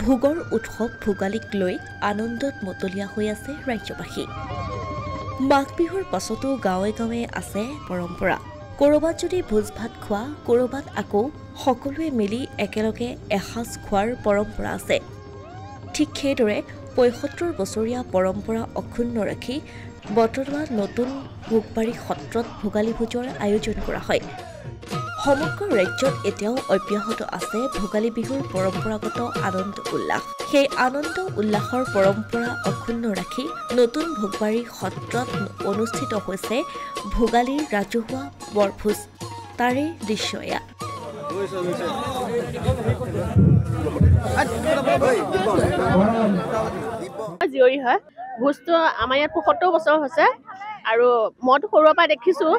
ভোগৰ উৎসৱ ভোগালীক লৈ আনন্দত মতলীয়া হৈ আছে ৰাজ্যবাসী। মাঘ বিহুৰ পাছতো গাঁৱে গাঁৱে আছে পৰম্পৰা। ক'ৰবাত যদি ভোজ ভাত খোৱা, ক'ৰবাত আকৌ সকলোৱে মিলি একেলগে এসাঁজ খোৱাৰ পৰম্পৰা আছে। ঠিক সেইদৰে ৭৫ বছৰীয়া পৰম্পৰা অক্ষুণ্ণ ৰাখি বটদ্ৰৱা নতুন ভোগবাৰী সত্ৰত ভোগালী ভোজৰ আয়োজন কৰা হয়। সমগ্ৰ ৰাজ্যত এতিয়াও অব্যাহত আছে ভোগালী বিহুৰ পৰম্পৰাগত আনন্দ উল্লাস। সেই আনন্দ উল্লাসৰ পৰম্পৰা অক্ষুণ্ণ ৰাখি নতুন ভোগবাৰী সত্ৰত অনুষ্ঠিত হৈছে ভোগালীৰ ৰাজহুৱা বৰভোজ। তাৰে দৃশ্য এয়া। জীয়ৰী হয় ভোজটো আমাৰ ইয়াত ৭৫ বছৰ হৈছে আৰু মইতো সৰুৰে পৰা দেখিছোঁ।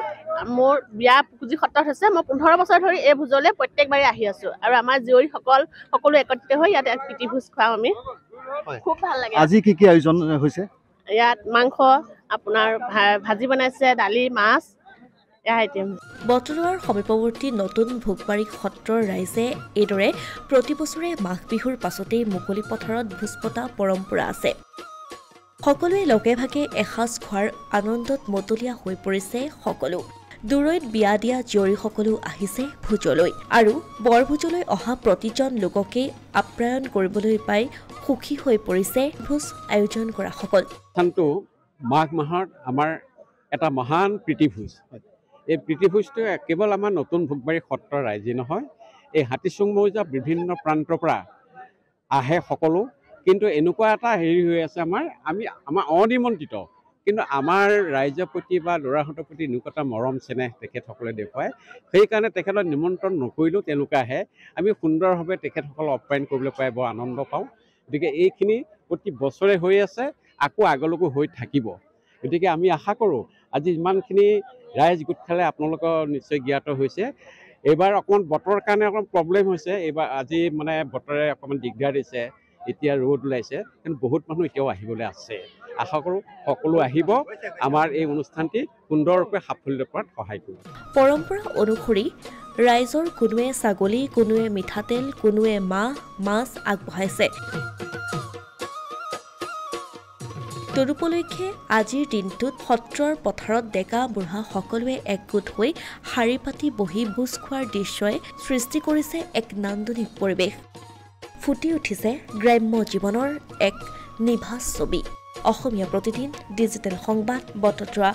মোৰ বিয়া পুজি সত্ৰত হৈছে। মই ১৫ বছৰ ধৰি এই ভোজলৈ প্ৰত্যেকবাৰে আহি আছোঁ আৰু আমাৰ জীয়ৰীসকল সকলো একত্ৰিত হৈ ইয়াত প্ৰীতি ভোজ খাওঁ আমি। খুব ভাল লাগে। আজি কি আয়োজন হৈছে? ইয়াত মাংস, আপোনাৰ ভাজি বনাইছে, দালি, মাছ। বটদ্ৰৱাৰ সমীপৱৰ্তী নতুন ভোগবাৰী সত্ৰৰ ৰাইজে এইদৰে প্ৰতিবছৰে মাঘ বিহুৰ পাছতেই মুকলি পথাৰত ভোজ পতা পৰম্পৰা আছে। সকলোৱে লগে ভাগে এসাঁজ খোৱাৰ আনন্দত মতলীয়া হৈ পৰিছে সকলো। দূৰৈত বিয়া দিয়া জীয়ৰীসকলো আহিছে ভোজলৈ আৰু বৰভোজলৈ অহা প্ৰতিজন লোককেই আপ্যায়ন কৰিবলৈ পাই সুখী হৈ পৰিছে ভোজ আয়োজন কৰা সকল। মাঘ মাহত আমাৰ এটা মহান প্ৰীতিভোজ। এই প্ৰীতিভোজটো কেৱল আমাৰ নতুন ভোগবাৰী সত্ৰৰ ৰাইজে নহয়, এই হাতীচুং মৌজা বিভিন্ন প্ৰান্তৰ পৰা আহে সকলো। কিন্তু এনেকুৱা এটা হেৰি হৈ আছে আমাৰ অনিমন্ত্ৰিত, কিন্তু আমাৰ ৰাইজৰ প্ৰতি বা ল'ৰাহঁতৰ প্ৰতি এনেকুৱা এটা মৰম চেনেহ তেখেতসকলে দেখুৱায়। সেইকাৰণে তেখেতক নিমন্ত্ৰণ নকৰিলেও তেওঁলোকে আহে। আমি সুন্দৰভাৱে তেখেতসকলক আপ্যায়ন কৰিবলৈ পাই বৰ আনন্দ পাওঁ। গতিকে এইখিনি প্ৰতি বছৰে হৈ আছে, আকৌ আগলৈকো হৈ থাকিব। গতিকে আমি আশা কৰোঁ আজি ইমানখিনি ৰাইজ গোট খালে আপোনালোকৰ নিশ্চয় জ্ঞাত হৈছে। এইবাৰ অকণমান বতৰৰ কাৰণে অকণমান প্ৰব্লেম হৈছে। এইবাৰ আজি বতৰে অকণমান দিগদাৰ দিছে। এতিয়া ৰ'দ ওলাইছে, কিন্তু বহুত মানুহ এতিয়াও আহিবলৈ আছে। আশা কৰোঁ সকলো আহিব, আমাৰ এই অনুষ্ঠানটি সুন্দৰৰূপে সাফল্য কৰাত সহায় কৰিব। পৰম্পৰা অনুসৰি ৰাইজৰ কোনোৱে ছাগলী, কোনোৱে মিঠাতেল, কোনোৱে মাহ, মাছ আগবঢ়াইছে। তদুপলক্ষে আজিৰ দিনটোত সত্ৰৰ পথাৰত ডেকা বুঢ়া সকলোৱে একগোট হৈ শাৰী পাতি বহি ভোজ খোৱাৰ দৃশ্যই সৃষ্টি কৰিছে এক নান্দনিক পৰিৱেশ। ফুটি উঠিছে গ্ৰাম্য জীৱনৰ এক নিভাঁজ ছবি। অসমীয়া প্ৰতিদিন ডিজিটেল সংবাদ বটদ্ৰৱা।